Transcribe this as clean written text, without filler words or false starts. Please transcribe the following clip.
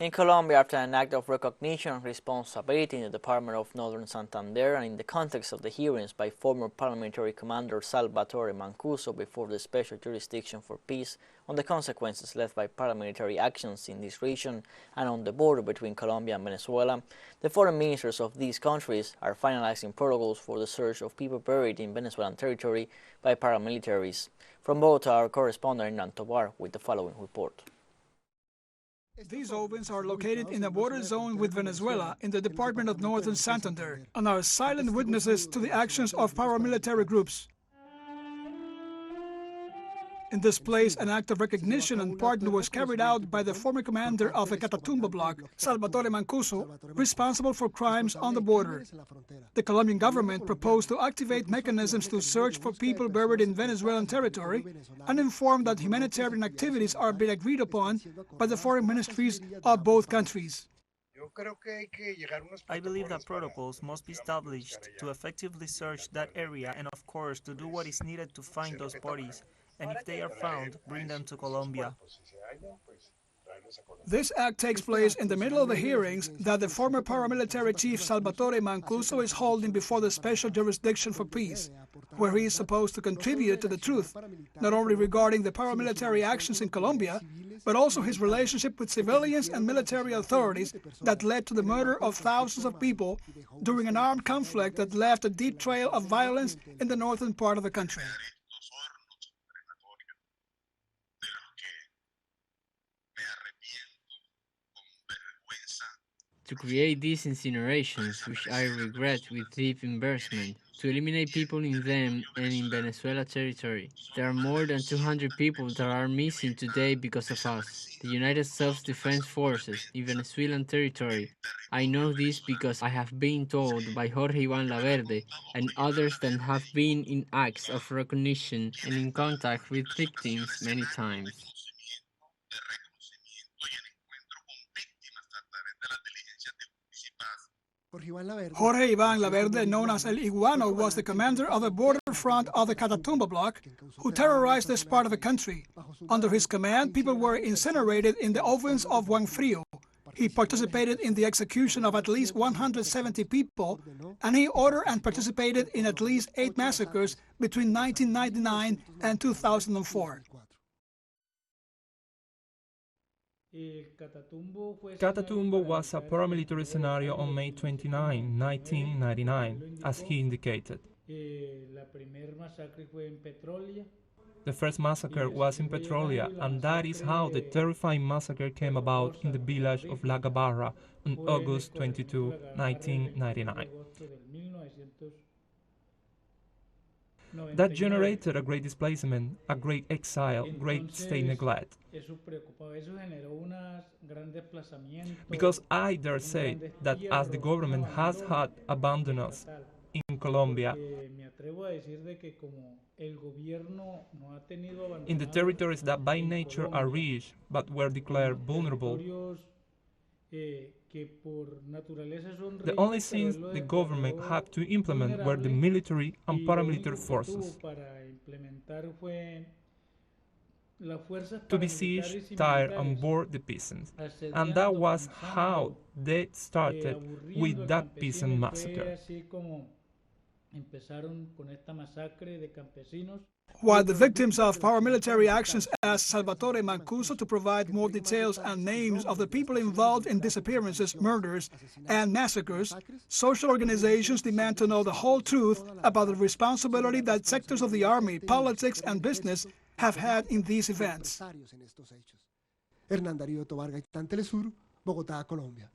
In Colombia, after an act of recognition and responsibility in the Department of Norte de Santander and in the context of the hearings by former paramilitary commander Salvatore Mancuso before the Special Jurisdiction for Peace on the consequences left by paramilitary actions in this region and on the border between Colombia and Venezuela, the foreign ministers of these countries are finalizing protocols for the search of people buried in Venezuelan territory by paramilitaries. From Bogotá, our correspondent Hernán Tobar with the following report. These ovens are located in a border zone with Venezuela in the Department of Northern Santander and are silent witnesses to the actions of paramilitary groups. In this place, an act of recognition and pardon was carried out by the former commander of the Catatumbo bloc, Salvatore Mancuso, responsible for crimes on the border. The Colombian government proposed to activate mechanisms to search for people buried in Venezuelan territory and informed that humanitarian activities are being agreed upon by the foreign ministries of both countries. I believe that protocols must be established to effectively search that area and, of course, to do what is needed to find those bodies, and if they are found, bring them to Colombia. This act takes place in the middle of the hearings that the former paramilitary chief Salvatore Mancuso is holding before the Special Jurisdiction for Peace, where he is supposed to contribute to the truth, not only regarding the paramilitary actions in Colombia, but also his relationship with civilians and military authorities that led to the murder of thousands of people during an armed conflict that left a deep trail of violence in the northern part of the country. To create these incinerations, which I regret with deep embarrassment, to eliminate people in them and in Venezuela territory. There are more than 200 people that are missing today because of us, the United Self-Defense Forces in Venezuelan territory. I know this because I have been told by Jorge Iván Laverde and others that have been in acts of recognition and in contact with victims many times. Jorge Iván Laverde, known as El Iguano, was the commander of the border front of the Catatumbo bloc, who terrorized this part of the country. Under his command, people were incinerated in the ovens of Huanfrío. He participated in the execution of at least 170 people, and he ordered and participated in at least 8 massacres between 1999 and 2004. Catatumbo was a paramilitary scenario on May 29, 1999, as he indicated. The first massacre was in Petrolia, and that is how the terrifying massacre came about in the village of La Gabarra on August 22, 1999. That generated a great displacement, a great exile, great state neglect. Because I dare say that as the government has had abandoned us in Colombia, in the territories that by nature are rich but were declared vulnerable, the only things the government had to implement were the military and paramilitary forces. To besiege, tire, and board the peasants. And that was how they started with that peasant massacre. While the victims of paramilitary actions asked Salvatore Mancuso to provide more details and names of the people involved in disappearances, murders, and massacres, social organizations demand to know the whole truth about the responsibility that sectors of the army, politics, and business have had in these events. Hernán Darío Tobar Gaitán, teleSUR, Bogotá, Colombia.